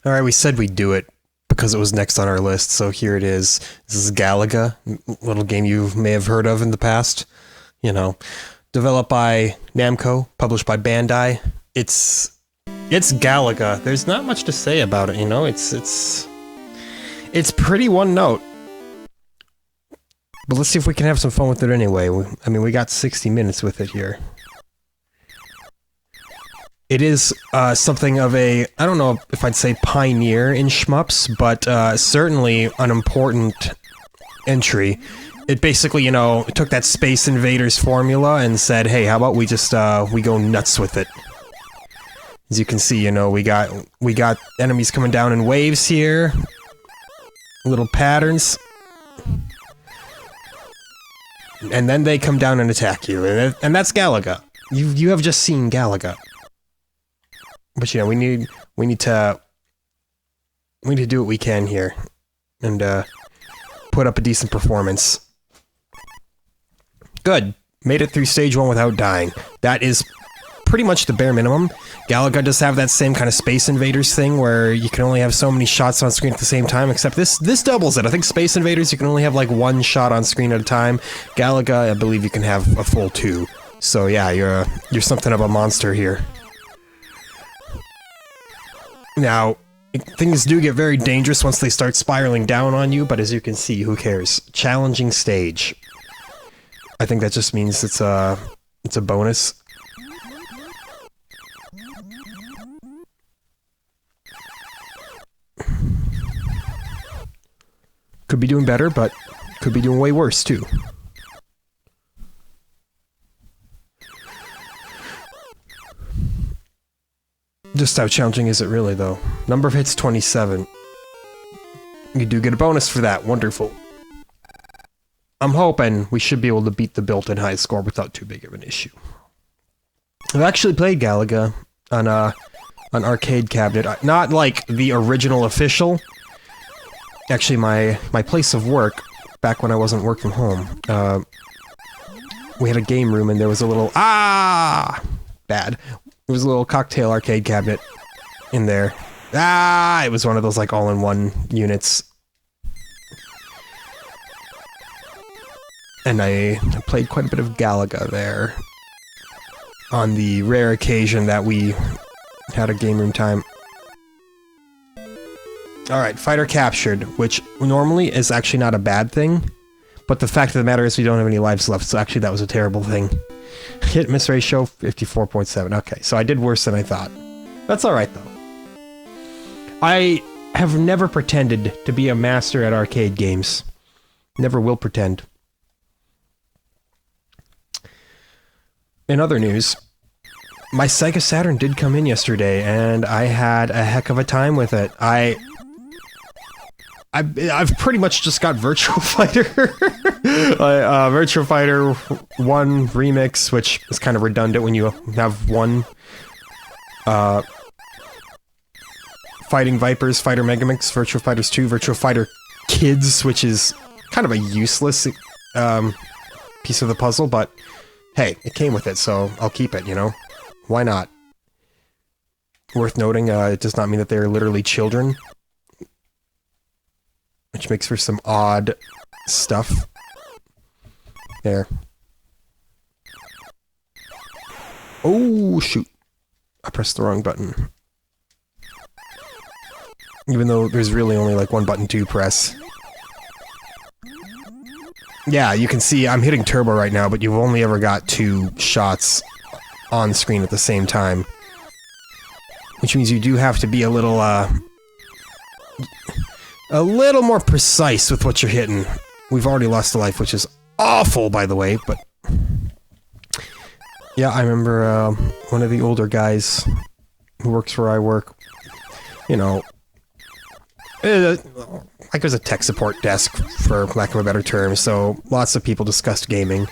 Alright, we said we'd do it because it was next on our list, so here it is. This is Galaga, a little game you may have heard of in the past. You know, developed by Namco, published by Bandai. It's Galaga. There's not much to say about it, you know? It's pretty one note. But let's see if we can have some fun with it anyway. I mean, we got 60 minutes with it here. It is something of a, I don't know if I'd say pioneer in shmups, but certainly an important entry. It basically, you know, took that Space Invaders formula and said, hey, how about we just, we go nuts with it. As you can see, you know, we got enemies coming down in waves here. Little patterns. And then they come down and attack you, and that's Galaga. You have just seen Galaga. But you know, we need to do what we can here, and put up a decent performance. Good. Made it through stage 1 without dying. That is pretty much the bare minimum. Galaga does have that same kind of Space Invaders thing where you can only have so many shots on screen at the same time, except this doubles it. I think Space Invaders you can only have like one shot on screen at a time. Galaga, I believe you can have a full 2. So yeah, you're something of a monster here. Now, things do get very dangerous once they start spiraling down on you, but as you can see, who cares? Challenging stage. I think that just means it's a bonus. Could be doing better, but could be doing way worse, too. Just how challenging is it really, though? Number of hits, 27. You do get a bonus for that. Wonderful. I'm hoping we should be able to beat the built-in high score without too big of an issue. I've actually played Galaga on an arcade cabinet. Not like the original official. Actually, my place of work, back when I wasn't working from home, we had a game room and there was a little... Bad. There was a little cocktail arcade cabinet in there. It was one of those, like, all-in-one units. And I played quite a bit of Galaga there. On the rare occasion that we had a game room time. Alright, fighter captured, which normally is actually not a bad thing. But the fact of the matter is we don't have any lives left, so actually that was a terrible thing. Hit miss ratio, 54.7. Okay, so I did worse than I thought. That's alright, though. I have never pretended to be a master at arcade games. Never will pretend. In other news, my Sega Saturn did come in yesterday, and I had a heck of a time with it. I've pretty much just got Virtua Fighter. Virtua Fighter 1 Remix, which is kind of redundant when you have one. Fighting Vipers, Fighter Megamix, Virtua Fighters 2, Virtua Fighter Kids, which is kind of a useless piece of the puzzle, but hey, it came with it, so I'll keep it, you know? Why not? Worth noting, it does not mean that they're literally children. Which makes for some odd stuff. There. Oh, shoot. I pressed the wrong button. Even though there's really only like one button to press. Yeah, you can see I'm hitting turbo right now, but you've only ever got 2 shots on screen at the same time. Which means you do have to be a little more precise with what you're hitting. We've already lost a life, which is awful, by the way, but... Yeah, I remember one of the older guys who works where I work, you know, like it was a tech support desk, for lack of a better term, so lots of people discussed gaming.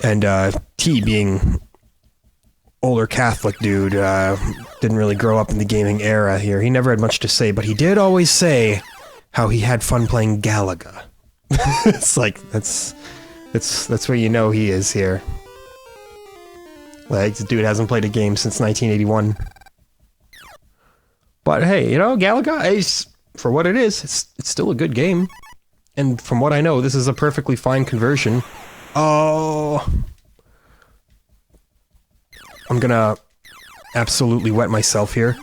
And T, being older Catholic dude, didn't really grow up in the gaming era here. He never had much to say, but he did always say how he had fun playing Galaga. It's like, that's where you know he is here. Like, this dude hasn't played a game since 1981. But hey, you know, Galaga is, for what it is, it's still a good game. And from what I know, this is a perfectly fine conversion. Oh, I'm gonna absolutely wet myself here.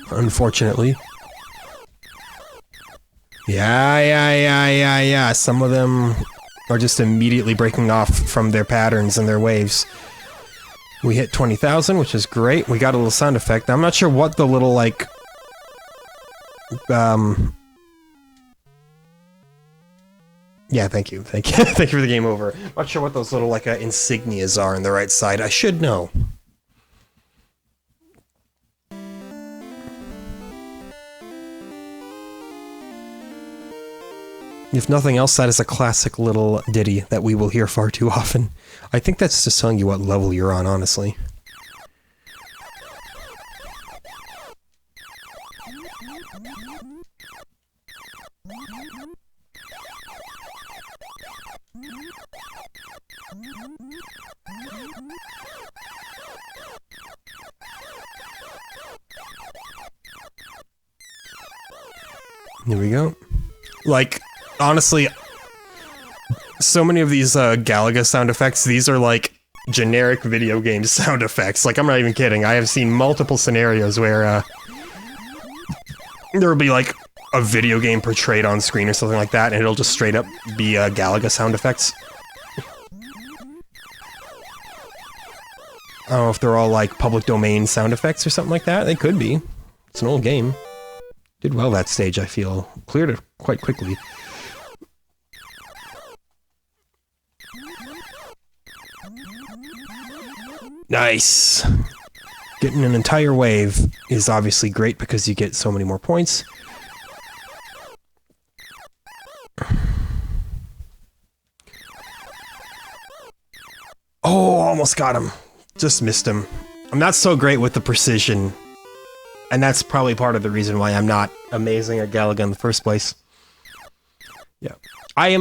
Unfortunately. Yeah. Some of them are just immediately breaking off from their patterns and their waves. We hit 20,000, which is great. We got a little sound effect. I'm not sure what the little, like... Yeah, thank you. Thank you for the game over. Not sure what those little, like, insignias are on the right side. I should know. If nothing else, that is a classic little ditty that we will hear far too often. I think that's just telling you what level you're on, honestly. There we go. Like, honestly, so many of these Galaga sound effects, these are like generic video game sound effects. Like, I'm not even kidding. I have seen multiple scenarios where there will be like a video game portrayed on screen or something like that, and it'll just straight up be Galaga sound effects. I don't know if they're all like public domain sound effects or something like that. They could be. It's an old game. Did well that stage, I feel. Cleared it quite quickly. Nice! Getting an entire wave is obviously great because you get so many more points. Oh, almost got him. Just missed him. I'm not so great with the precision. And that's probably part of the reason why I'm not amazing at Galaga in the first place. Yeah. I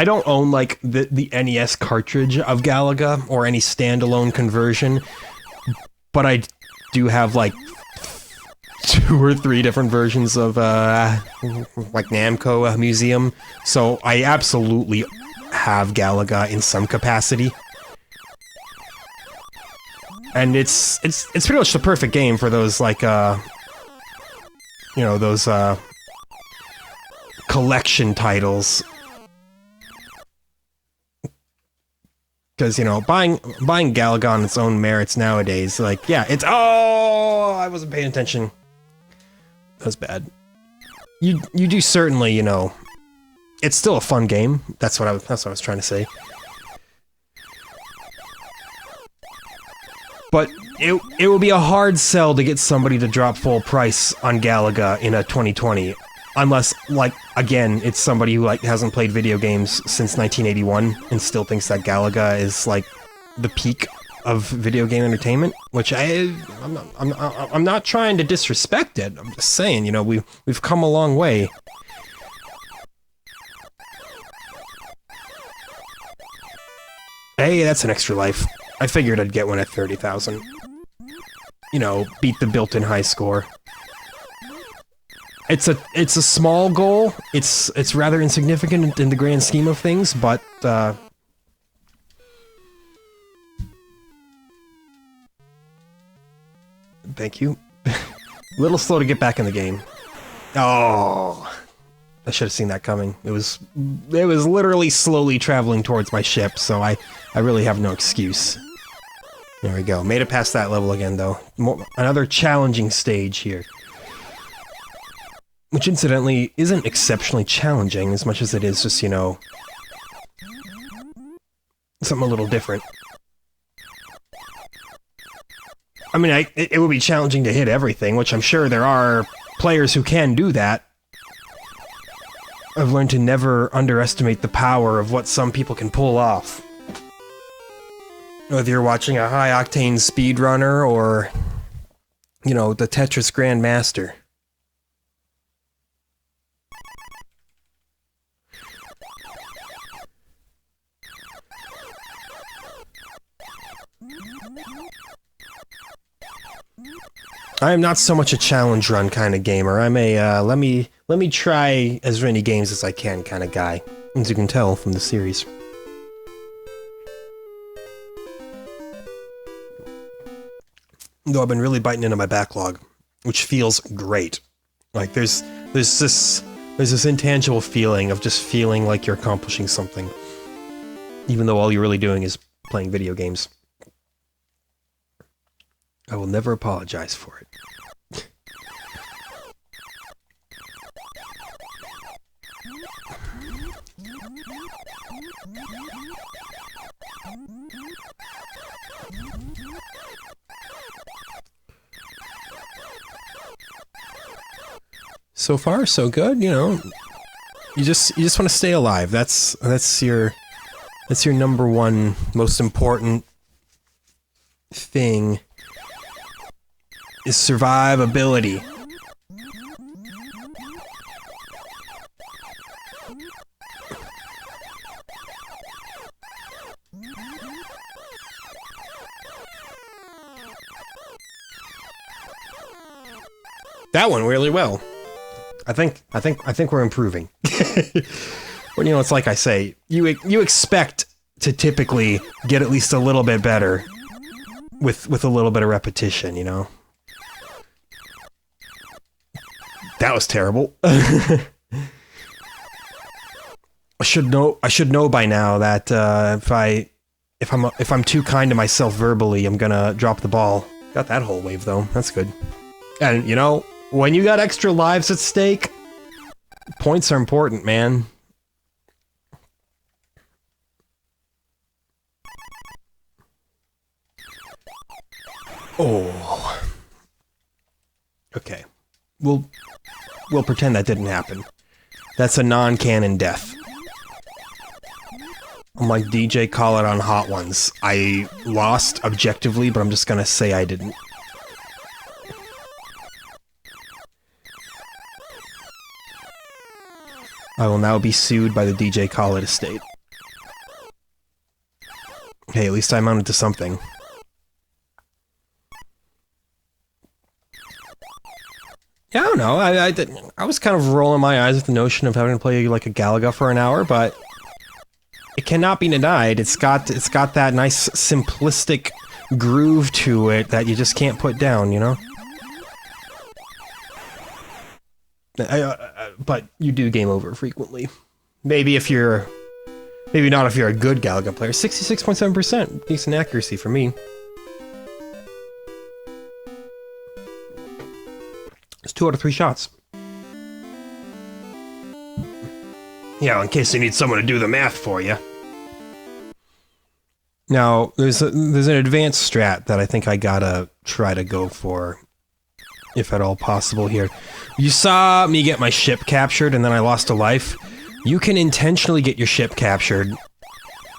don't own, like, the NES cartridge of Galaga, or any standalone conversion, but I do have, like, 2 or 3 different versions of, like, Namco Museum, so I absolutely have Galaga in some capacity. And it's pretty much the perfect game for those, like, you know, those, collection titles. Because, you know, buying Galaga on its own merits nowadays, like, yeah, it's... Oh! I wasn't paying attention. That was bad. You do certainly, you know... It's still a fun game. That's what I was trying to say. But it will be a hard sell to get somebody to drop full price on Galaga in a 2020. Unless, like, again, it's somebody who, like, hasn't played video games since 1981 and still thinks that Galaga is, like, the peak of video game entertainment, which I'm not trying to disrespect it. I'm just saying, you know, we've come a long way. Hey, that's an extra life. I figured I'd get one at 30,000. You know, beat the built-in high score. It's a small goal. It's rather insignificant in the grand scheme of things, but thank you. A little slow to get back in the game. Oh, I should have seen that coming. It was literally slowly traveling towards my ship, so I really have no excuse. There we go. Made it past that level again, though. Another challenging stage here. Which, incidentally, isn't exceptionally challenging as much as it is just, you know... something a little different. I mean, it would be challenging to hit everything, which I'm sure there are players who can do that. I've learned to never underestimate the power of what some people can pull off. Whether you're watching a high-octane speedrunner or, you know, the Tetris Grandmaster. I am not so much a challenge run kind of gamer. I'm a let me try as many games as I can kind of guy, as you can tell from the series. Though I've been really biting into my backlog, which feels great. Like there's this intangible feeling of just feeling like you're accomplishing something, even though all you're really doing is playing video games. I will never apologize for it. So far, so good, you know. You just want to stay alive. That's your number one most important thing. Is survivability. That went really well. I think we're improving. Well, you know, it's like I say, you expect to typically get at least a little bit better with a little bit of repetition, you know. That was terrible. I should know by now that if I'm too kind to myself verbally, I'm gonna drop the ball. Got that whole wave though. That's good. And you know, when you got extra lives at stake, points are important, man. Oh. Okay. We'll pretend that didn't happen. That's a non-canon death. Unlike DJ Khaled on Hot Ones, I lost objectively, but I'm just gonna say I didn't. I will now be sued by the DJ Khaled estate. Hey, at least I amounted to something. Yeah, I don't know. I was kind of rolling my eyes at the notion of having to play like a Galaga for an hour, but it cannot be denied. It's got that nice simplistic groove to it that you just can't put down, you know? But you do game over frequently. Maybe not if you're a good Galaga player. 66.7%, decent accuracy for me. It's 2 out of 3 shots. Yeah, in case you need someone to do the math for you. Now, there's an advanced strat that I think I gotta try to go for, if at all possible here. You saw me get my ship captured and then I lost a life. You can intentionally get your ship captured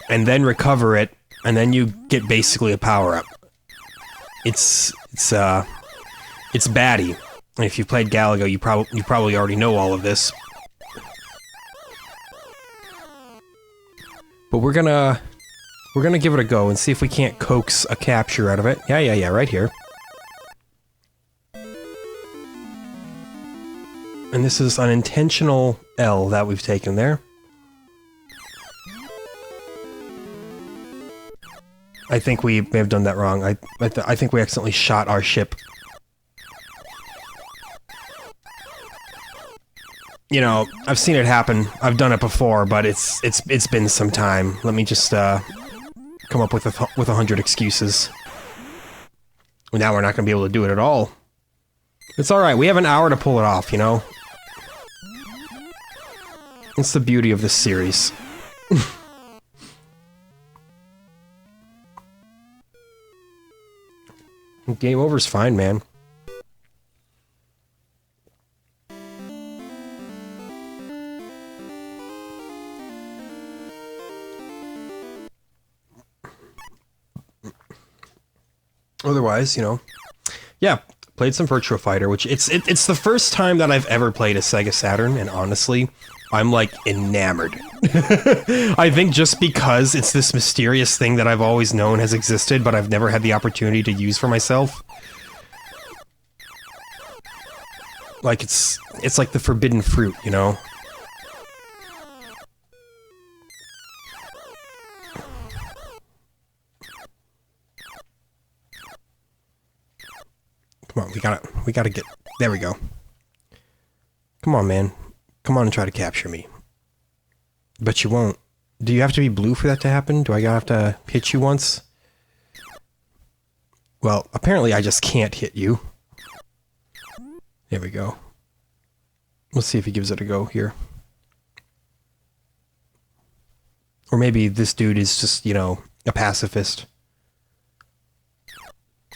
and then recover it, and then you get basically a power-up. It's baddie. And if you played Galaga, you probably already know all of this. But we're gonna give it a go and see if we can't coax a capture out of it. Yeah, right here. And this is an intentional L that we've taken there. I think we may have done that wrong. I think we accidentally shot our ship. You know, I've seen it happen. I've done it before, but it's been some time. Let me just come up with 100 excuses. Now we're not going to be able to do it at all. It's all right. We have an hour to pull it off, you know. That's the beauty of this series. Game over's fine, man. Otherwise, you know, yeah, played some Virtua Fighter, which it's the first time that I've ever played a Sega Saturn, and honestly, I'm like enamored. I think just because it's this mysterious thing that I've always known has existed, but I've never had the opportunity to use for myself. Like it's like the forbidden fruit, you know? Come on, we gotta get... There we go. Come on, man. Come on and try to capture me. But you won't. Do you have to be blue for that to happen? Do I have to hit you once? Well, apparently I just can't hit you. There we go. Let's see if he gives it a go here. Or maybe this dude is just, you know, a pacifist.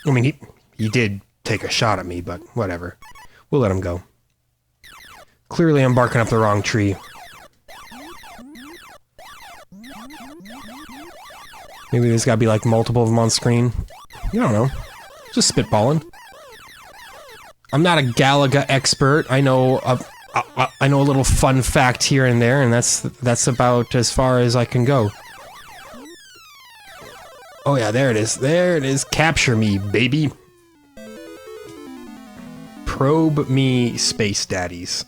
I mean, he did take a shot at me, but whatever. We'll let him go. Clearly I'm barking up the wrong tree. Maybe there's gotta be like multiple of them on screen. I don't know. Just spitballing. I'm not a Galaga expert. I know a little fun fact here and there, and that's about as far as I can go. Oh yeah, there it is. There it is. Capture me, baby. Probe me, space daddies.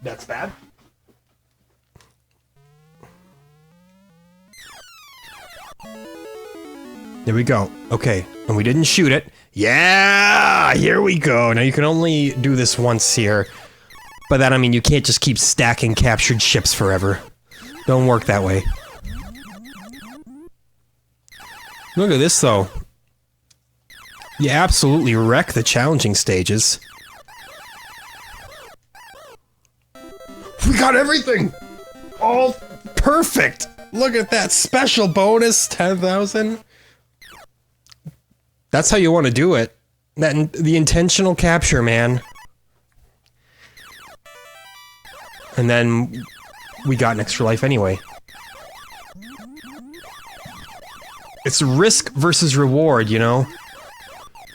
That's bad. There we go. Okay, and we didn't shoot it. Yeah! Here we go. Now you can only do this once here. By that I mean you can't just keep stacking captured ships forever. Don't work that way. Look at this though. You absolutely wreck the challenging stages. We got everything! All perfect! Look at that special bonus, 10,000. That's how you want to do it. The intentional capture, man. And then we got an extra life anyway. It's risk versus reward, you know?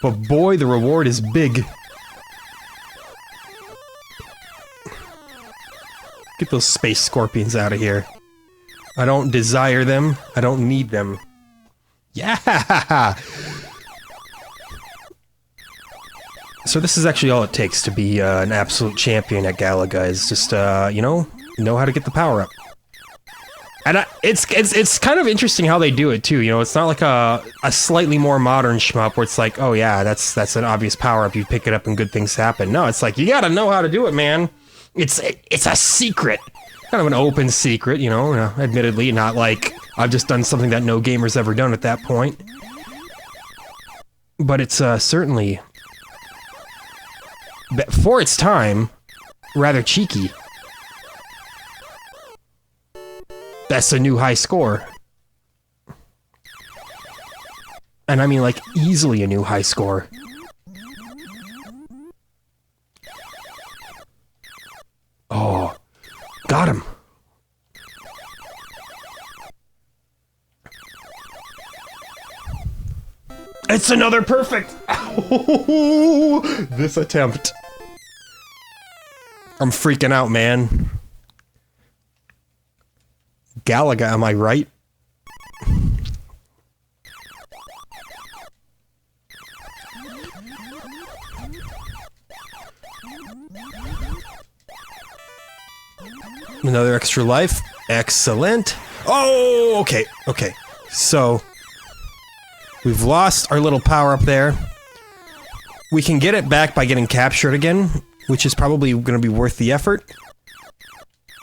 But boy, the reward is big. Get those space scorpions out of here. I don't desire them. I don't need them. Yeah! So this is actually all it takes to be an absolute champion at Galaga, is just, you know how to get the power-up. And it's kind of interesting how they do it, too, you know? It's not like a slightly more modern shmup where it's like, oh yeah, that's an obvious power-up, you pick it up and good things happen. No, it's like, you gotta know how to do it, man. It's a secret. Kind of an open secret, you know, admittedly, not like I've just done something that no gamer's ever done at that point. But it's certainly, for its time, rather cheeky. That's a new high score. And I mean, like, easily a new high score. Oh, got him. It's another perfect. This attempt. I'm freaking out, man. Galaga, am I right? Another extra life. Excellent. Oh, okay, okay. So, we've lost our little power up there. We can get it back by getting captured again, which is probably going to be worth the effort.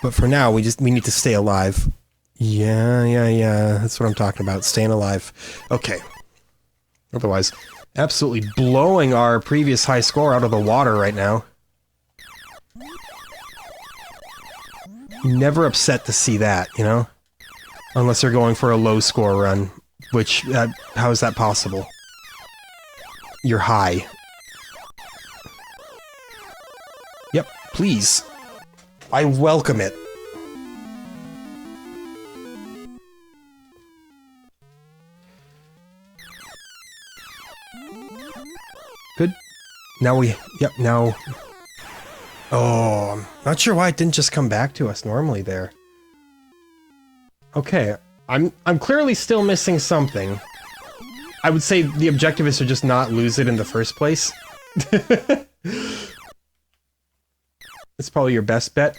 But for now, we need to stay alive. Yeah. That's what I'm talking about. Staying alive. Okay. Otherwise, absolutely blowing our previous high score out of the water right now. Never upset to see that, you know? Unless they're going for a low score run. Which, how is that possible? You're high. Yep, please. I welcome it. Good. Now now... Oh, I'm not sure why it didn't just come back to us normally there. Okay, I'm clearly still missing something. I would say the objective is to just not lose it in the first place. It's probably your best bet.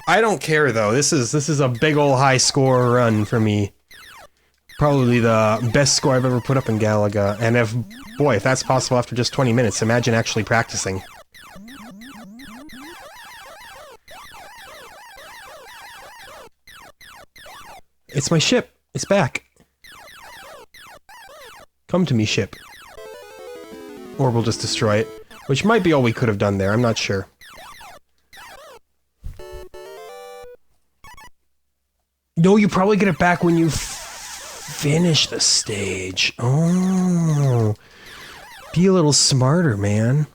I don't care though. This is a big ol' high score run for me. Probably the best score I've ever put up in Galaga. And if that's possible after just 20 minutes, imagine actually practicing. It's my ship. It's back. Come to me, ship. Or we'll just destroy it. Which might be all we could have done there, I'm not sure. No, you probably get it back when you finish the stage. Oh. Be a little smarter, man.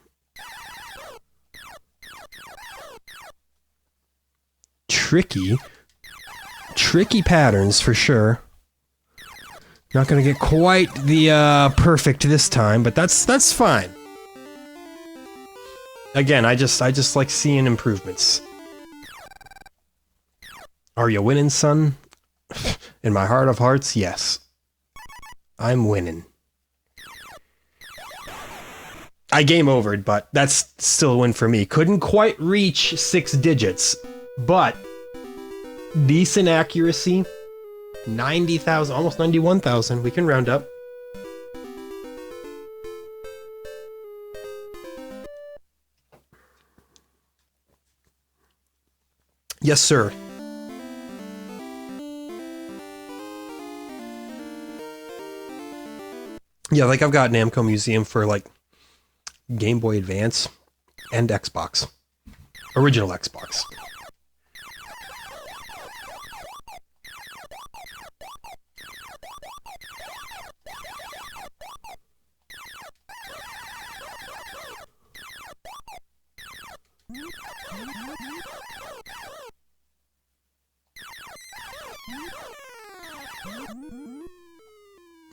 Tricky. Tricky patterns, for sure. Not gonna get quite the, perfect this time, but that's fine. Again, I just like seeing improvements. Are you winning, son? In my heart of hearts, yes. I'm winning. I game overed, but that's still a win for me. Couldn't quite reach 6 digits, but decent accuracy. 90,000, almost 91,000. We can round up. Yes, sir. Yeah, like I've got Namco Museum for like Game Boy Advance and Xbox. Original Xbox.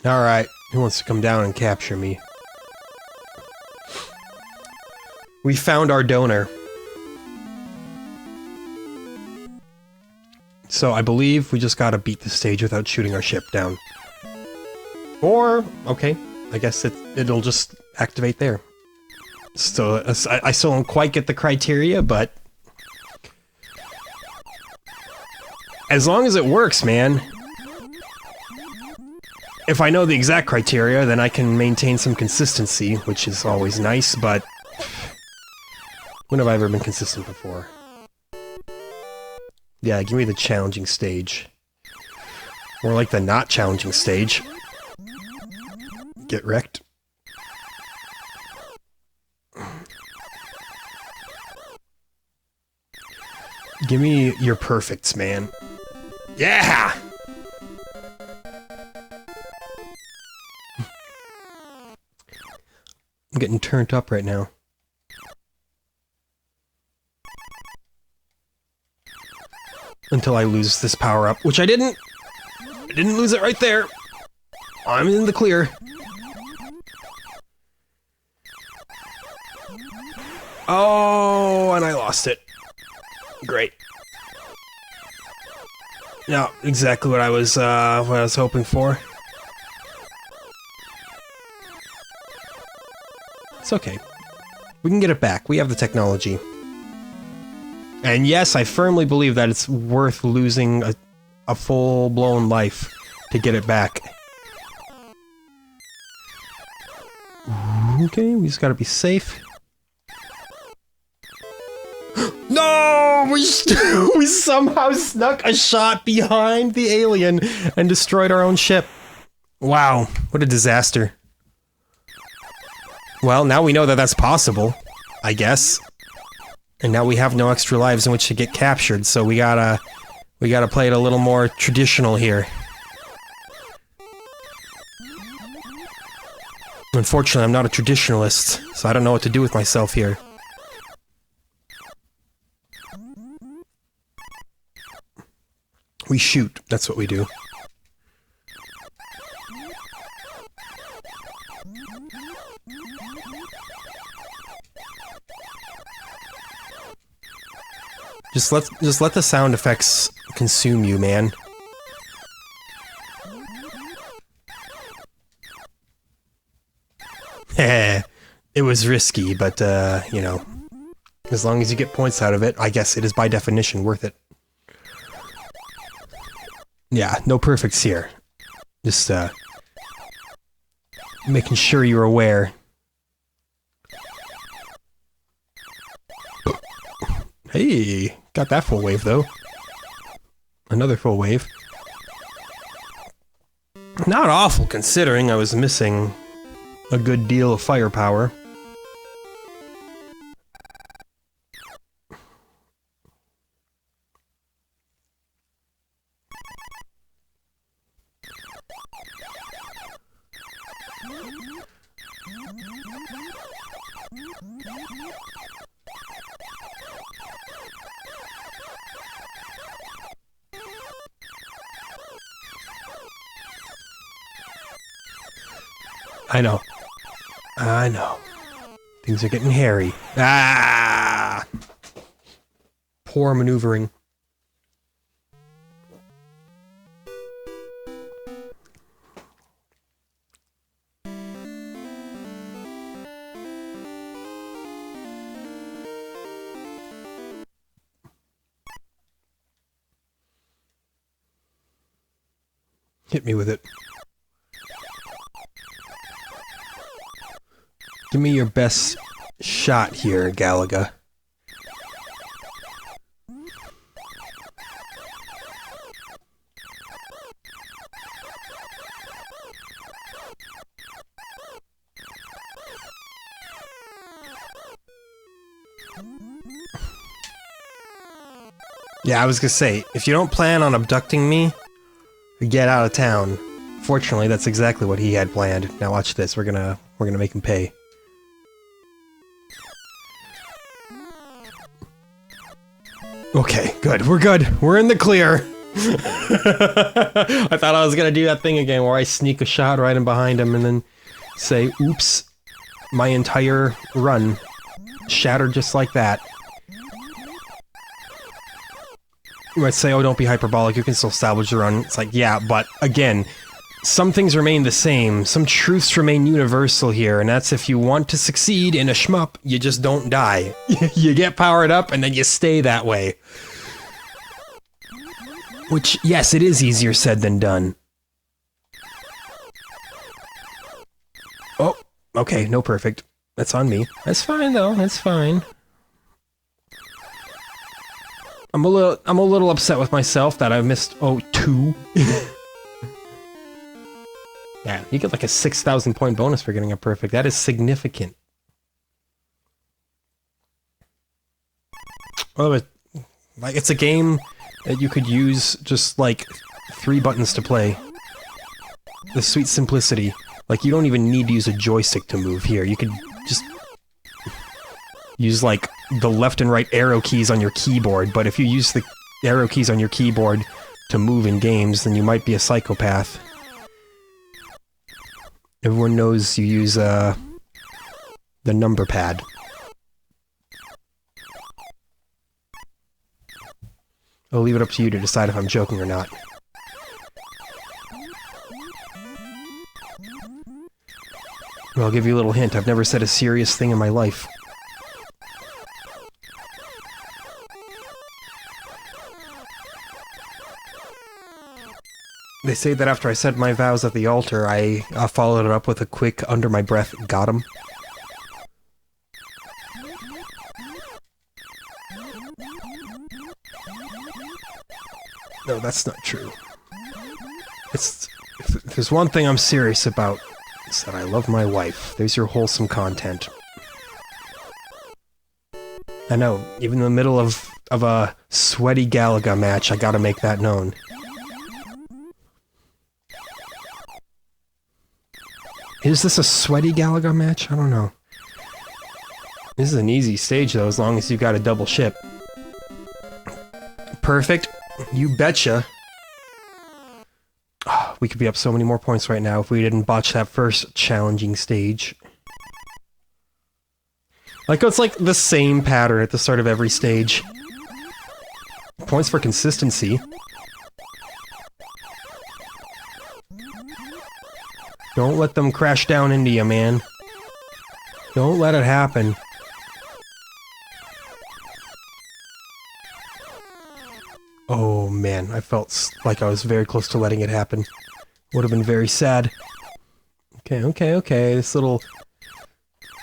Alright, who wants to come down and capture me? We found our donor. So I believe we just gotta beat the stage without shooting our ship down. Or, okay, I guess it'll just activate there. So, I still don't quite get the criteria, but... as long as it works, man. If I know the exact criteria, then I can maintain some consistency, which is always nice, but... when have I ever been consistent before? Yeah, give me the challenging stage. More like the not challenging stage. Get wrecked. Give me your perfects, man. Yeah! I'm getting turned up right now. Until I lose this power-up, which I didn't! I didn't lose it right there! I'm in the clear. Oh, and I lost it. Great. No, exactly what I was hoping for. It's okay. We can get it back. We have the technology. And yes, I firmly believe that it's worth losing a full-blown life to get it back. Okay, we just gotta be safe. No! We somehow snuck a shot behind the alien and destroyed our own ship. Wow, what a disaster. Well, now we know that that's possible, I guess. And now we have no extra lives in which to get captured, so we gotta play it a little more traditional here. Unfortunately, I'm not a traditionalist, so I don't know what to do with myself here. We shoot, that's what we do. Just let the sound effects consume you, man. It was risky, but, you know, as long as you get points out of it, I guess it is by definition worth it. Yeah, no perfects here. Just, making sure you're aware. Hey, got that full wave, though. Another full wave. Not awful, considering I was missing a good deal of firepower. I know. I know. Things are getting hairy. Ah! Poor maneuvering. Hit me with it. Give me your best shot here, Galaga. Yeah, I was gonna say, if you don't plan on abducting me, get out of town. Fortunately, that's exactly what he had planned. Now watch this, we're gonna make him pay. Okay, good. We're good. We're in the clear. I thought I was gonna do that thing again where I sneak a shot right in behind him and then say, oops, my entire run shattered just like that. You might say, oh, don't be hyperbolic, you can still salvage the run. It's like, yeah, but again, some things remain the same, some truths remain universal here, and that's if you want to succeed in a shmup, you just don't die. You get powered up, and then you stay that way. Which, yes, it is easier said than done. Oh, okay, no perfect. That's on me. That's fine, though, that's fine. I'm a little upset with myself that I missed, oh, 2. Yeah, you get like a 6,000 point bonus for getting a perfect. That is significant. Oh, like it's a game that you could use just like 3 buttons to play. The sweet simplicity. Like you don't even need to use a joystick to move here. You could just use like the left and right arrow keys on your keyboard, but if you use the arrow keys on your keyboard to move in games, then you might be a psychopath. Everyone knows you use, the number pad. I'll leave it up to you to decide if I'm joking or not. Well, I'll give you a little hint. I've never said a serious thing in my life. They say that after I said my vows at the altar, I followed it up with a quick, under-my-breath, got him. No, that's not true. If there's one thing I'm serious about, it's that I love my wife. There's your wholesome content. I know, even in the middle of a sweaty Galaga match, I gotta make that known. Is this a sweaty Galaga match? I don't know. This is an easy stage, though, as long as you've got a double ship. Perfect. You betcha. Oh, we could be up so many more points right now if we didn't botch that first challenging stage. Like, it's like the same pattern at the start of every stage. Points for consistency. Don't let them crash down into you, man. Don't let it happen. Oh man, I felt like I was very close to letting it happen. Would have been very sad. Okay. This little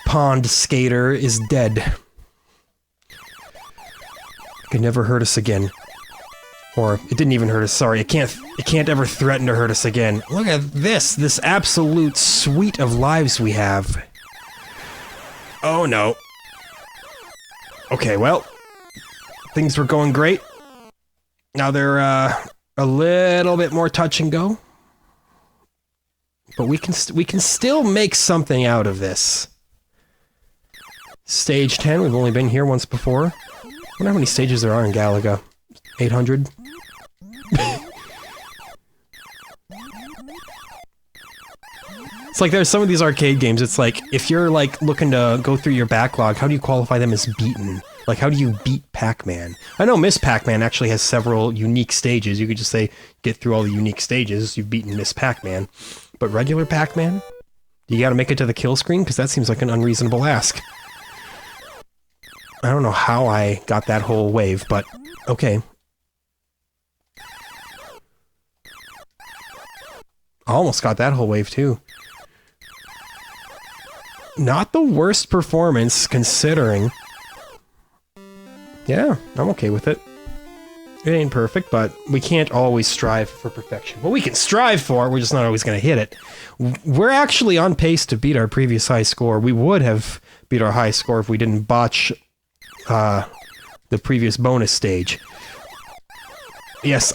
pond skater is dead. Could never hurt us again. Or, it didn't even hurt us, sorry. It can't ever threaten to hurt us again. Look at this absolute suite of lives we have. Oh no. Okay, well. Things were going great. Now they're, a little bit more touch and go. But we can still make something out of this. Stage 10, we've only been here once before. I wonder how many stages there are in Galaga. 800? It's like there's some of these arcade games, it's like, if you're like looking to go through your backlog, how do you qualify them as beaten? Like, how do you beat Pac-Man? I know Miss Pac-Man actually has several unique stages. You could just say, get through all the unique stages, you've beaten Miss Pac-Man. But regular Pac-Man? You gotta make it to the kill screen? Because that seems like an unreasonable ask. I don't know how I got that whole wave, but okay. I almost got that whole wave, too. Not the worst performance, considering. Yeah, I'm okay with it. It ain't perfect, but we can't always strive for perfection. What we can strive for, we're just not always going to hit it. We're actually on pace to beat our previous high score. We would have beat our high score if we didn't botch the previous bonus stage. Yes,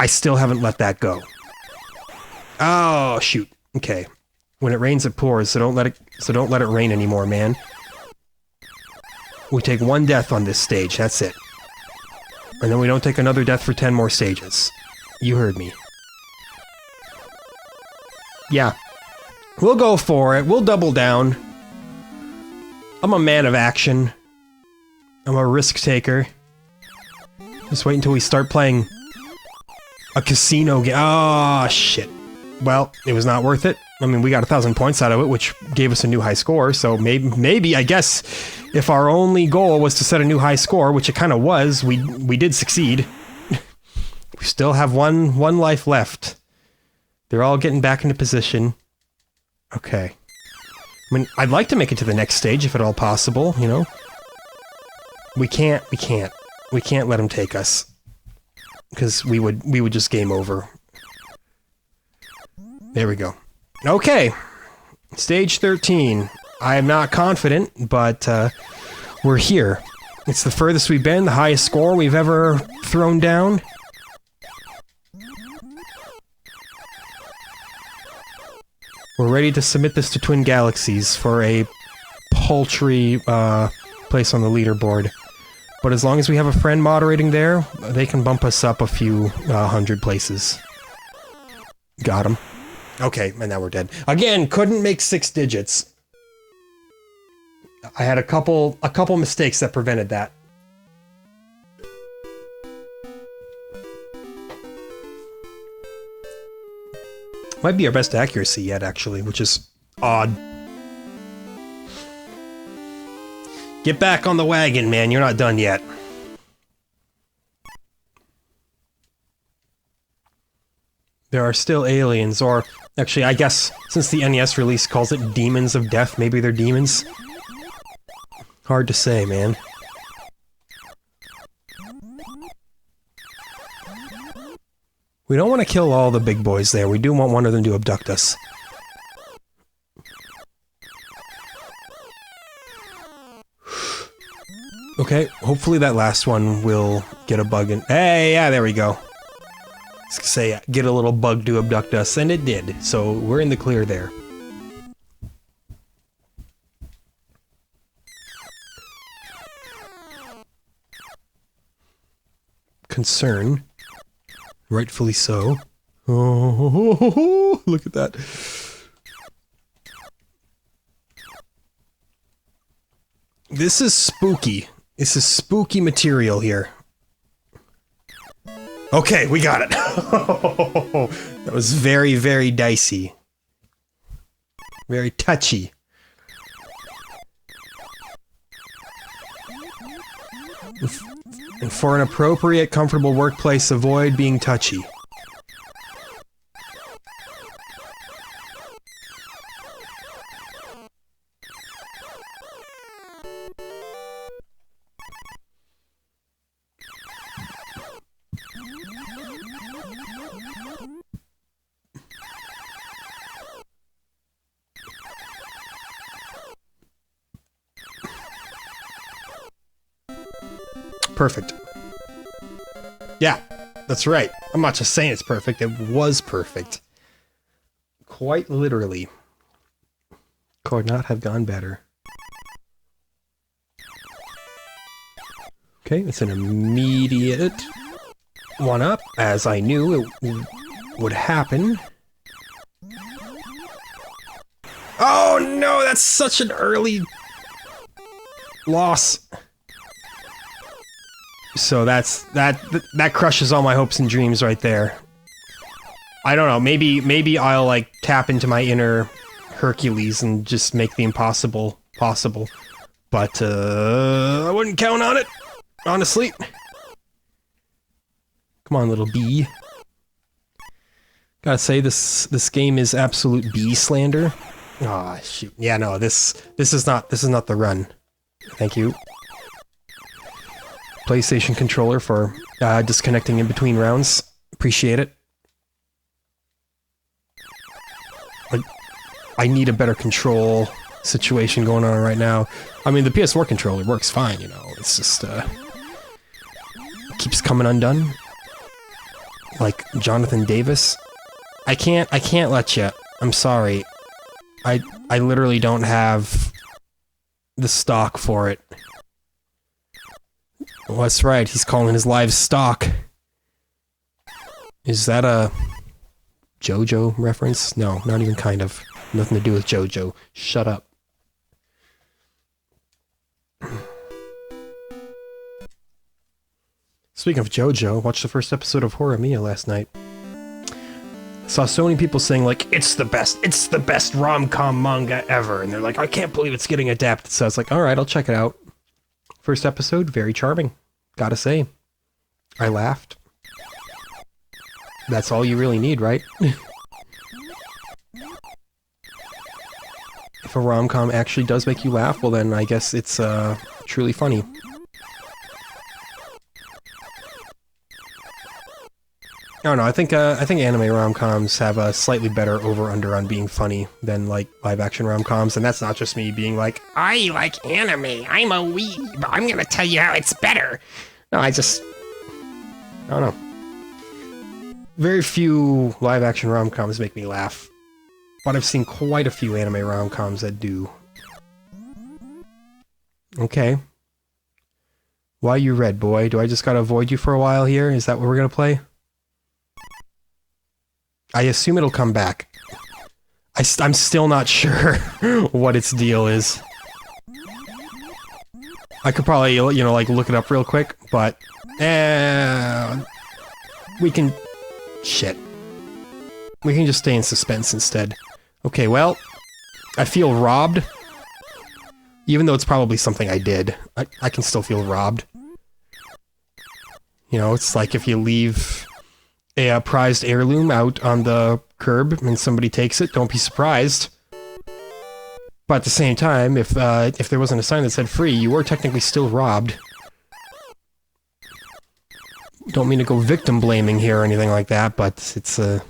I still haven't let that go. Oh, shoot. Okay. When it rains, it pours, so don't let it rain anymore, man. We take one death on this stage, that's it. And then we don't take another death for 10 more stages. You heard me. Yeah. We'll go for it. We'll double down. I'm a man of action. I'm a risk taker. Just wait until we start playing a casino game. Oh, shit. Well, it was not worth it. I mean, we got 1,000 points out of it, which gave us a new high score, so maybe, I guess, if our only goal was to set a new high score, which it kind of was, we did succeed. We still have one life left. They're all getting back into position. Okay. I mean, I'd like to make it to the next stage, if at all possible, you know? We can't let them take us. Because we would just game over. There we go. Okay. Stage 13. I am not confident, but we're here. It's the furthest we've been, the highest score we've ever thrown down. We're ready to submit this to Twin Galaxies for a paltry place on the leaderboard. But as long as we have a friend moderating there, they can bump us up a few 100 places. Got him. Okay, and now we're dead. Again, couldn't make 6 digits. I had a couple mistakes that prevented that. Might be our best accuracy yet, actually, which is odd. Get back on the wagon, man. You're not done yet. There are still aliens, or actually, I guess, since the NES release calls it Demons of Death, maybe they're demons? Hard to say, man. We don't want to kill all the big boys there. We do want one of them to abduct us. Okay, hopefully that last one will get a bug in. Hey, yeah, there we go. Say, get a little bug to abduct us, and it did, so we're in the clear there. Concern. Rightfully so. Oh, look at that. This is spooky. This is spooky material here. Okay, we got it. That was very, very dicey. Very touchy. And for an appropriate, comfortable workplace, avoid being touchy. Perfect. Yeah, that's right. I'm not just saying it's perfect, it was perfect. Quite literally. Could not have gone better. Okay, it's an immediate one-up, as I knew it would happen. Oh no, that's such an early loss. So that crushes all my hopes and dreams right there. I don't know, maybe I'll like tap into my inner Hercules and just make the impossible possible. But I wouldn't count on it, honestly. Come on, little bee. Gotta say this game is absolute bee slander. Ah, shoot. Yeah, no, this is not the run. Thank you. PlayStation controller for disconnecting in between rounds. Appreciate it. Like, I need a better control situation going on right now. I mean, the PS4 controller works fine, you know. It's just keeps coming undone. Like Jonathan Davis. I can't let you. I'm sorry. I literally don't have the stock for it. Well, that's right, he's calling his live stock. Is that a JoJo reference? No, not even kind of. Nothing to do with JoJo. Shut up. Speaking of JoJo, watched the first episode of Horimiya last night. Saw so many people saying, like, it's the best rom-com manga ever, and they're like, I can't believe it's getting adapted, so I was like, alright, I'll check it out. First episode, very charming. Gotta say. I laughed. That's all you really need, right? If a rom-com actually does make you laugh, well then I guess it's truly funny. I don't know, I think anime rom-coms have a slightly better over-under on being funny than, like, live-action rom-coms, and that's not just me being like, I like anime, I'm a weeb, I'm gonna tell you how it's better. No, I don't know. Very few live-action rom-coms make me laugh, but I've seen quite a few anime rom-coms that do. Okay. Why you red, boy? Do I just gotta avoid you for a while here? Is that what we're gonna play? I assume it'll come back. I'm still not sure what its deal is. I could probably, you know, like, look it up real quick, but... we can... Shit. We can just stay in suspense instead. Okay, well... I feel robbed. Even though it's probably something I did. I can still feel robbed. You know, it's like if you leave... a prized heirloom out on the curb and somebody takes it, don't be surprised. But at the same time, if there wasn't a sign that said free, you were technically still robbed. Don't mean to go victim blaming here or anything like that, but it's kind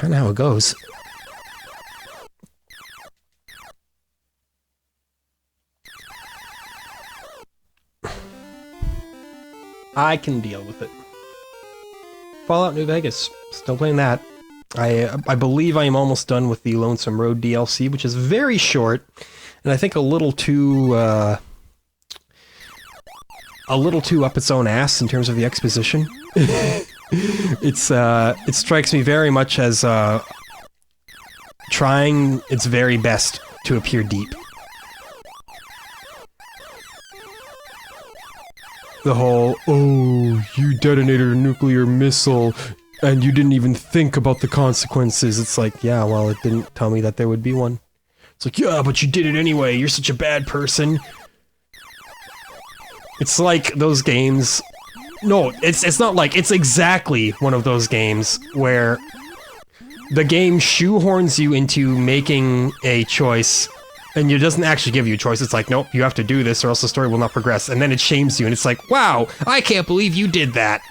of how it goes. I can deal with it. Fallout New Vegas. Still playing that. I believe I am almost done with the Lonesome Road DLC, which is very short, and I think a little too up its own ass in terms of the exposition. It strikes me very much as trying its very best to appear deep. The whole, oh, you detonated a nuclear missile, and you didn't even think about the consequences. It's like, yeah, well, it didn't tell me that there would be one. It's like, yeah, but you did it anyway, you're such a bad person. It's like those games... No, it's not like... It's exactly one of those games where the game shoehorns you into making a choice, and it doesn't actually give you a choice. It's like, nope, you have to do this or else the story will not progress. And then it shames you, and it's like, wow, I can't believe you did that.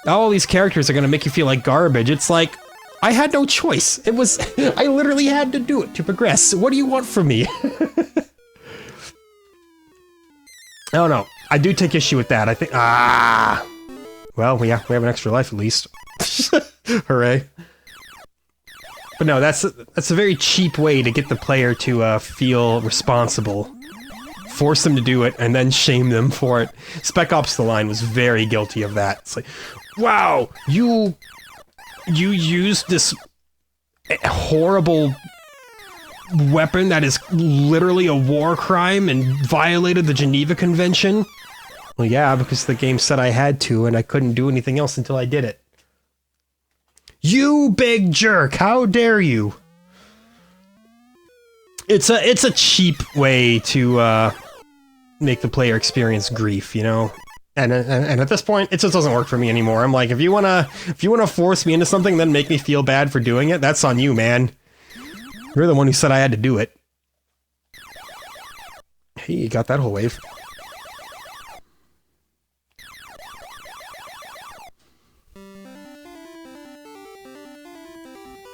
All these characters are gonna make you feel like garbage. It's like, I had no choice. It was... I literally had to do it to progress. What do you want from me? I don't know. I do take issue with that. I think... Ah! Well, yeah, we have an extra life at least. Hooray. But no, that's a very cheap way to get the player to feel responsible. Force them to do it, and then shame them for it. Spec Ops: The Line was very guilty of that. It's like, wow, you used this horrible weapon that is literally a war crime and violated the Geneva Convention? Well, yeah, because the game said I had to, and I couldn't do anything else until I did it. You big jerk! How dare you? It's a cheap way to make the player experience grief, you know. And at this point, it just doesn't work for me anymore. I'm like, if you wanna force me into something, then make me feel bad for doing it, that's on you, man. You're the one who said I had to do it. Hey, you got that whole wave.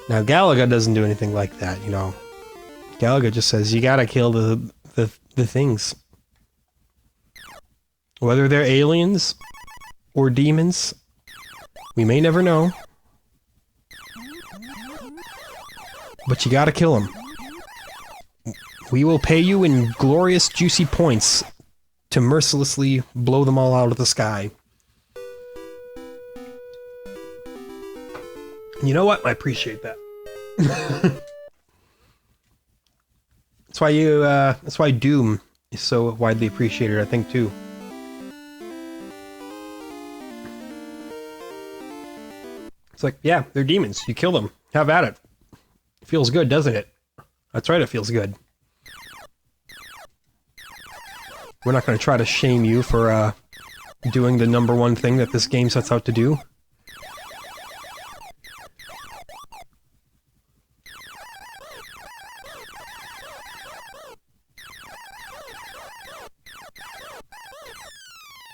Now, Galaga doesn't do anything like that, you know. Galaga just says, you gotta kill the things. Whether they're aliens or demons, we may never know. But you gotta kill them. We will pay you in glorious, juicy points to mercilessly blow them all out of the sky. You know what? I appreciate that. That's why Doom is so widely appreciated, I think, too. It's like, yeah, they're demons. You kill them. Have at it. It feels good, doesn't it? That's right, it feels good. We're not going to try to shame you for doing the #1 thing that this game sets out to do.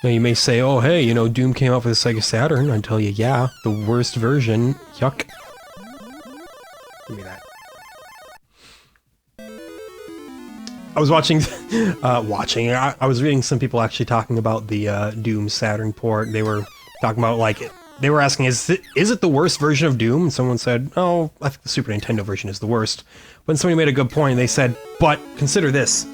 Now you may say, oh hey, you know, Doom came out for the Sega Saturn. I tell you, yeah, the worst version. Yuck. Give me that. I was watching, I was reading some people actually talking about the Doom Saturn port. They were talking about, like, they were asking, is it the worst version of Doom? And someone said, oh, I think the Super Nintendo version is the worst. But somebody made a good point. They said, but consider this.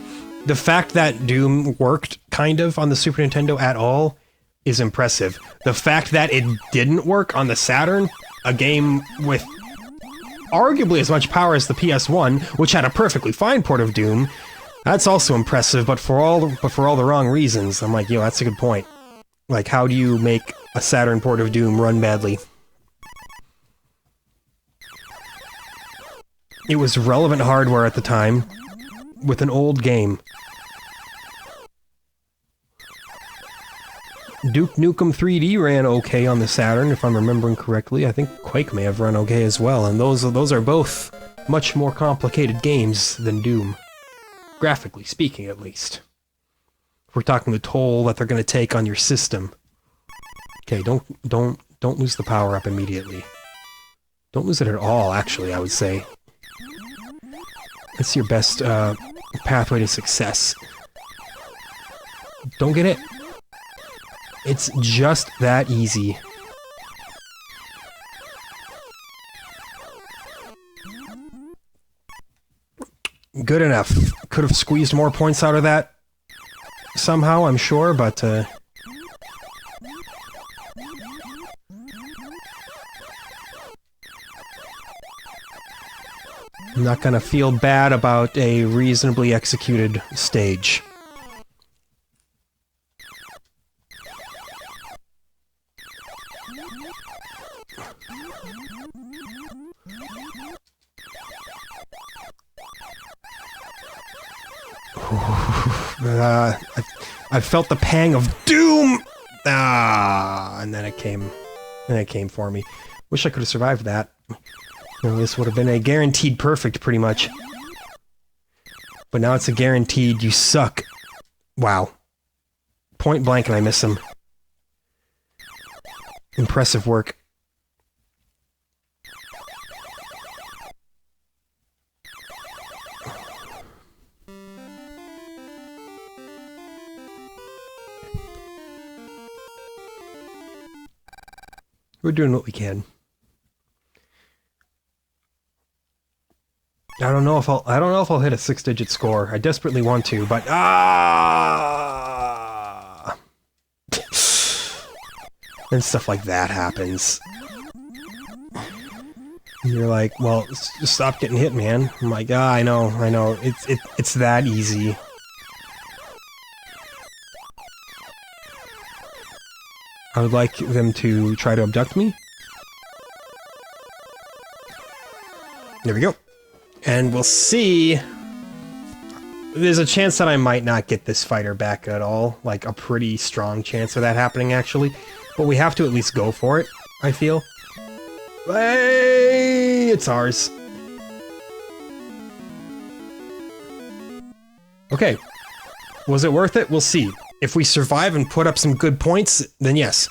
The fact that Doom worked, kind of, on the Super Nintendo at all is impressive. The fact that it didn't work on the Saturn, a game with arguably as much power as the PS1, which had a perfectly fine port of Doom, that's also impressive, but for all the wrong reasons. I'm like, yo, that's a good point. Like, how do you make a Saturn port of Doom run badly? It was relevant hardware at the time, with an old game. Duke Nukem 3D ran okay on the Saturn, if I'm remembering correctly. I think Quake may have run okay as well, and those are both much more complicated games than Doom. Graphically speaking, at least. If we're talking the toll that they're going to take on your system. Okay, don't lose the power up immediately. Don't lose it at all, actually, I would say. That's your best pathway to success. Don't get it. It's just that easy. Good enough. Could have squeezed more points out of that somehow, I'm sure, but I'm not gonna feel bad about a reasonably executed stage. I felt the pang of doom! And then it came for me. Wish I could have survived that. You know, this would have been a guaranteed perfect, pretty much. But now it's a guaranteed you suck. Wow. Point blank and I miss him. Impressive work. We're doing what we can. I don't know if I'll hit a 6-digit score. I desperately want to, but and stuff like that happens. And you're like, well, just stop getting hit, man. I'm like, I know. It's that easy. I would like them to try to abduct me. There we go. And we'll see. There's a chance that I might not get this fighter back at all. Like, a pretty strong chance of that happening, actually. But we have to at least go for it, I feel. Hey, it's ours. Okay. Was it worth it? We'll see. If we survive and put up some good points, then yes.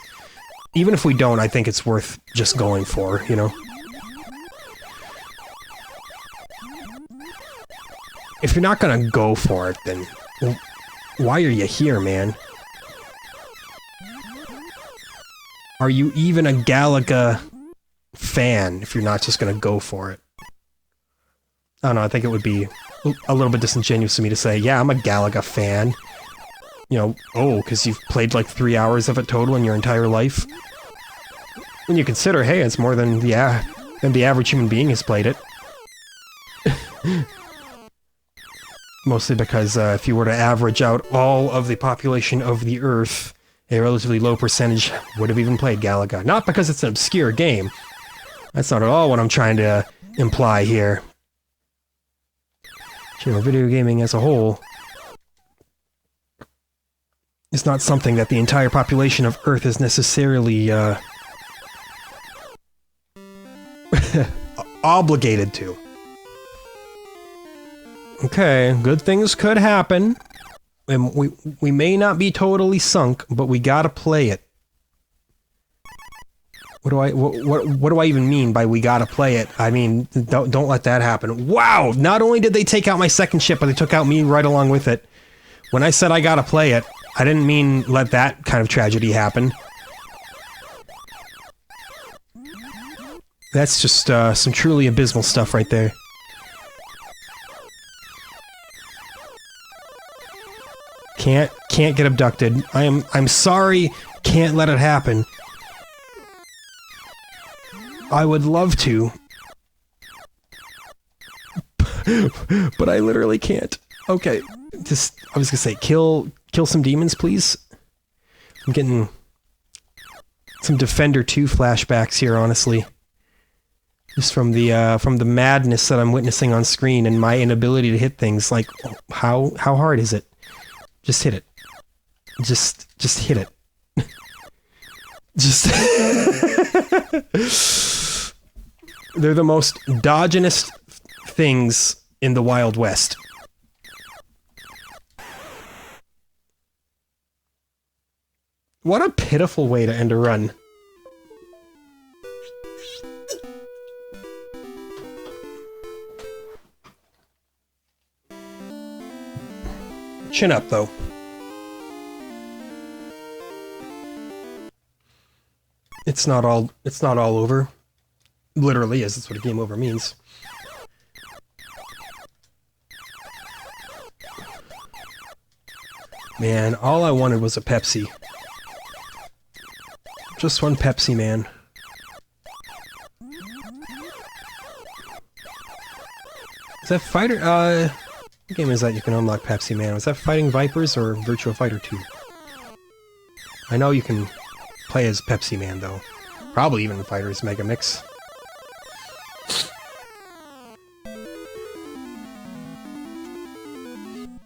Even if we don't, I think it's worth just going for, you know? If you're not gonna go for it, then why are you here, man? Are you even a Galaga fan if you're not just gonna go for it? I don't know, I think it would be a little bit disingenuous of me to say, yeah, I'm a Galaga fan. You know, because you've played like 3 hours of it total in your entire life. When you consider, hey, it's more than the average human being has played it. Mostly because if you were to average out all of the population of the Earth, a relatively low percentage would have even played Galaga. Not because it's an obscure game. That's not at all what I'm trying to imply here. You know, video gaming as a whole is not something that the entire population of Earth is necessarily obligated to. Okay, good things could happen. And we may not be totally sunk, but we gotta play it. What do I even mean by we gotta play it? I mean, don't let that happen. Wow! Not only did they take out my second ship, but they took out me right along with it. When I said I gotta play it, I didn't mean let that kind of tragedy happen. That's just some truly abysmal stuff right there. Can't get abducted. I'm sorry, can't let it happen. I would love to. But I literally can't. Okay, I was gonna say, kill some demons, please. I'm getting some Defender 2 flashbacks here, honestly. Just from the madness that I'm witnessing on screen and my inability to hit things. Like, how hard is it? Just hit it. Just hit it. Just... They're the most dodginest things in the Wild West. What a pitiful way to end a run. Chin up, though. It's not all over. Literally is, that's what a game over means. Man, all I wanted was a Pepsi. Just one Pepsi, man. Is that Fighter? What game is that you can unlock Pepsi Man? Was that Fighting Vipers or Virtua Fighter 2? I know you can play as Pepsi Man, though. Probably even Fighters Mega Mix.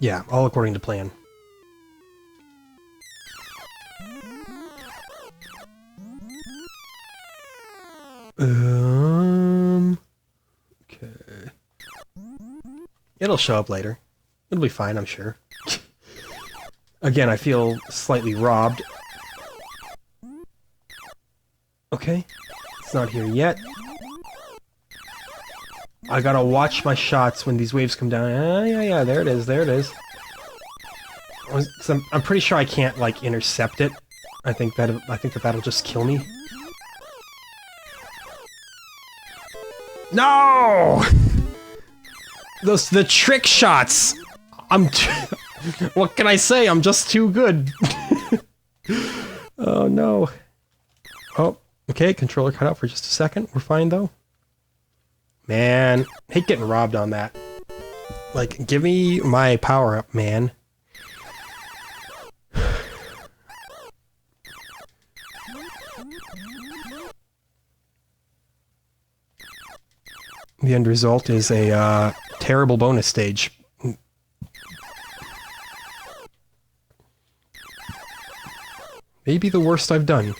Yeah, all according to plan. It'll show up later. It'll be fine, I'm sure. Again, I feel slightly robbed. Okay. It's not here yet. I gotta watch my shots when these waves come down. Yeah, there it is, there it is. I'm pretty sure I can't, like, intercept it. I think that that'll just kill me. No! The trick shots! What can I say? I'm just too good. Oh no. Oh, okay, controller cut out for just a second. We're fine though. Man, hate getting robbed on that. Like, give me my power up, man. The end result is a terrible bonus stage. Maybe the worst I've done.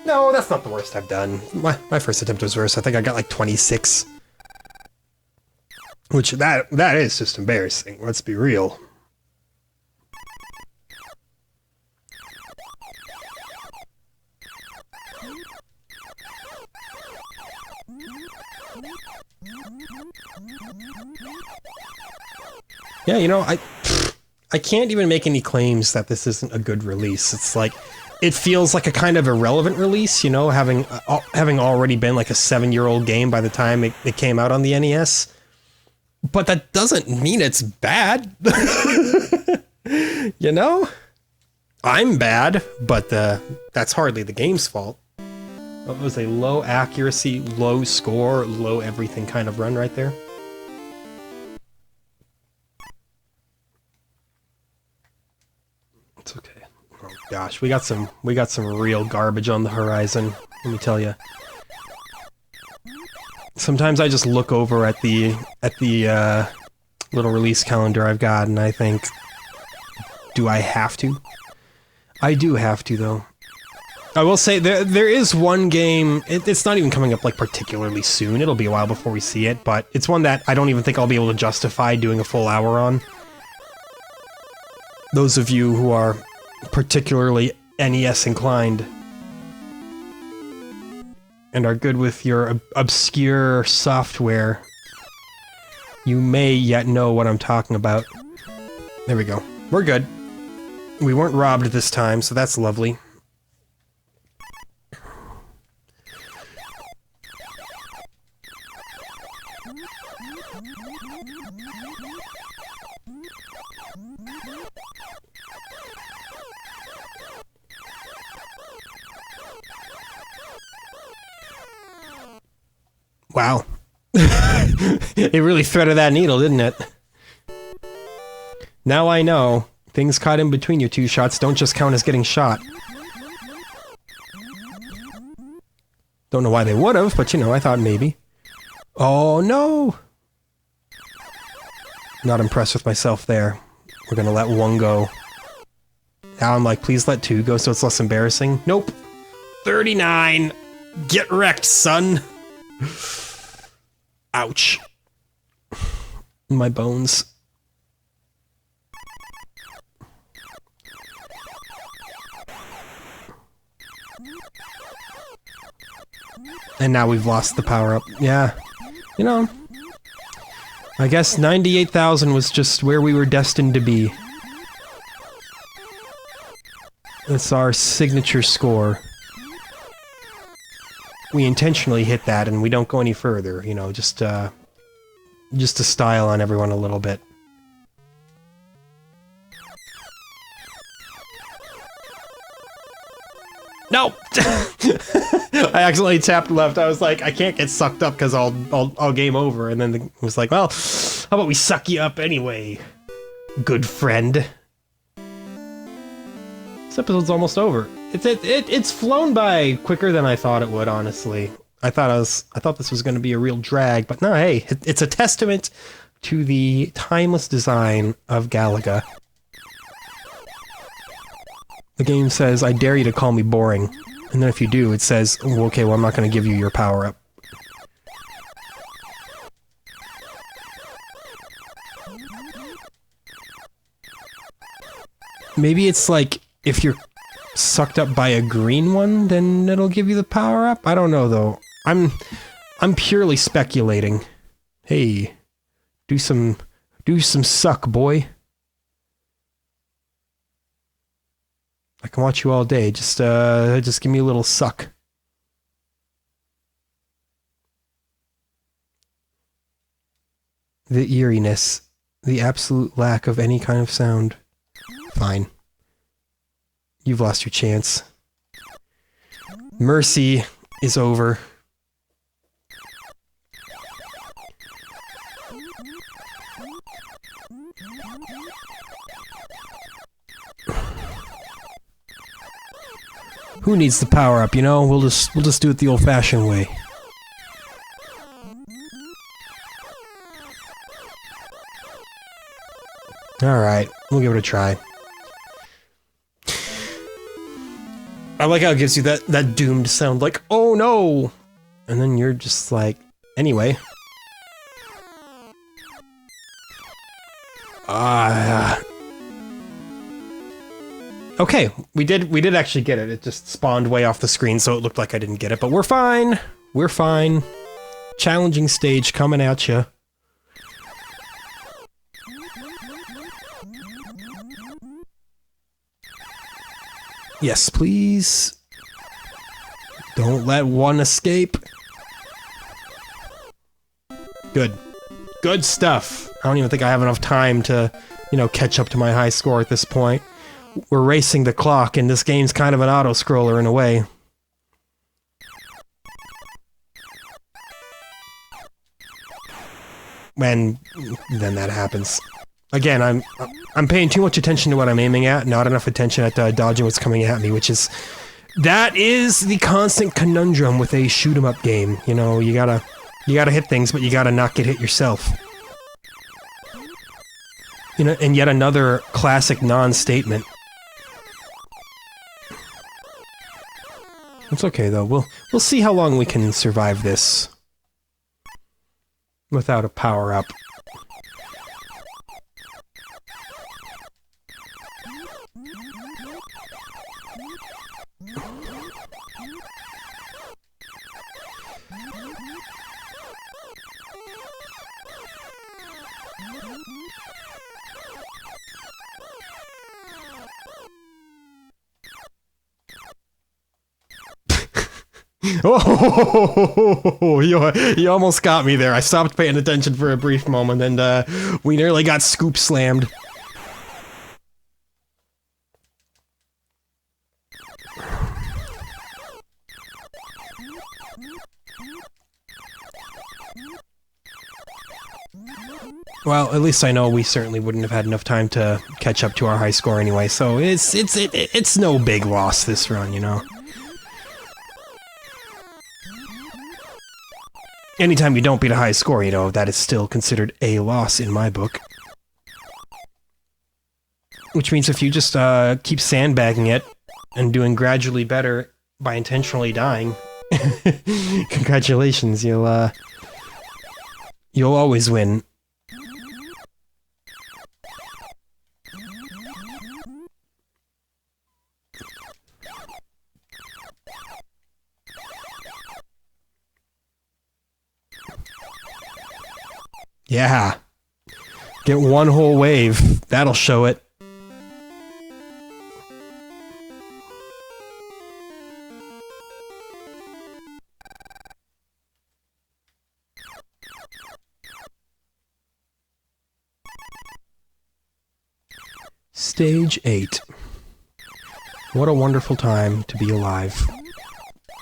No, that's not the worst I've done. My first attempt was worse. I think I got like 26. Which, that is just embarrassing. Let's be real. Yeah, you know, I can't even make any claims that this isn't a good release. It's like, it feels like a kind of irrelevant release, you know, having already been like a 7-year-old game by the time it came out on the NES. But that doesn't mean it's bad. You know? I'm bad, but that's hardly the game's fault. It was a low accuracy, low score, low everything kind of run right there. It's okay. Oh gosh, we got some real garbage on the horizon, let me tell you. Sometimes I just look over at the little release calendar I've got and I think, do I have to? I do have to though. I will say there is one game, it's not even coming up like particularly soon, it'll be a while before we see it, but it's one that I don't even think I'll be able to justify doing a full hour on. Those of you who are particularly NES inclined and are good with your obscure software, you may yet know what I'm talking about. There we go. We're good. We weren't robbed this time, so that's lovely. Wow. It really threaded that needle, didn't it? Now I know. Things caught in between your two shots don't just count as getting shot. Don't know why they would've, but you know, I thought maybe. Oh no! Not impressed with myself there. We're gonna let one go. Now I'm like, please let two go so it's less embarrassing. Nope. 39! Get wrecked, son! Ouch. My bones. And now we've lost the power-up. Yeah. You know, I guess 98,000 was just where we were destined to be. That's our signature score. We intentionally hit that and we don't go any further, you know, just to style on everyone a little bit. No! I accidentally tapped left. I was like, I can't get sucked up because I'll game over. And then it was like, well, how about we suck you up anyway, good friend. This episode's almost over. It's flown by quicker than I thought it would, honestly. I thought this was going to be a real drag, but no, hey, it's a testament to the timeless design of Galaga. The game says, I dare you to call me boring. And then if you do, it says, well, okay, well, I'm not going to give you your power-up. Maybe it's like, if you're sucked up by a green one, then it'll give you the power-up? I don't know, though. I'm purely speculating. Hey, do some suck, boy. I can watch you all day. Just give me a little suck. The eeriness. The absolute lack of any kind of sound. Fine. You've lost your chance. Mercy is over. Who needs the power up, you know? We'll just do it the old-fashioned way. Alright, we'll give it a try. I like how it gives you that doomed sound, like, oh no! And then you're just like, anyway. Okay, we did actually get it. It just spawned way off the screen, so it looked like I didn't get it, but we're fine. We're fine. Challenging stage coming at ya. Yes, please. Don't let one escape. Good. Good stuff. I don't even think I have enough time to, you know, catch up to my high score at this point. We're racing the clock, and this game's kind of an auto-scroller in a way. And then that happens. Again, I'm paying too much attention to what I'm aiming at, not enough attention at dodging what's coming at me, which is... That is the constant conundrum with a shoot-'em-up game. You know, you gotta hit things, but you gotta not get hit yourself. You know, and yet another classic non-statement. It's okay, though. We'll see how long we can survive this without a power-up. Oh, you almost got me there. I stopped paying attention for a brief moment, and we nearly got scoop slammed. Well, at least I know we certainly wouldn't have had enough time to catch up to our high score anyway, so it's no big loss this run, you know. Anytime you don't beat a high score, you know, that is still considered a loss in my book. Which means if you just keep sandbagging it and doing gradually better by intentionally dying, congratulations, you'll always win. Yeah. Get one whole wave. That'll show it. Stage 8. What a wonderful time to be alive.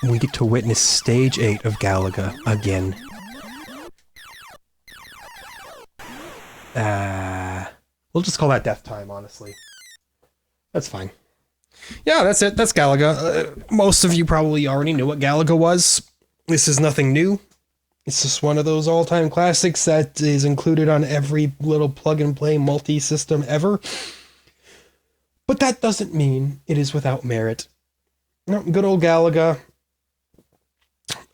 We get to witness Stage 8 of Galaga again. We'll just call that death time, honestly. That's fine. Yeah, that's it. That's Galaga. Most of you probably already knew what Galaga was. This is nothing new. It's just one of those all-time classics that is included on every little plug-and-play multi-system ever. But that doesn't mean it is without merit. No, good old Galaga.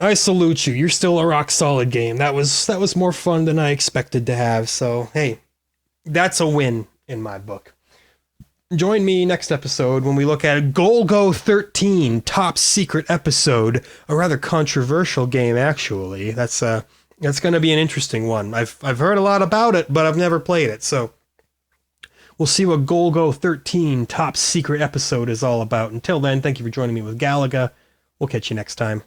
I salute you. You're still a rock-solid game. That was more fun than I expected to have, so hey, that's a win in my book. Join me next episode when we look at Golgo 13, top secret episode, a rather controversial game actually. That's going to be an interesting one. I've heard a lot about it, but I've never played it. So we'll see what Golgo 13 top secret episode is all about. Until then, thank you for joining me with Galaga. We'll catch you next time.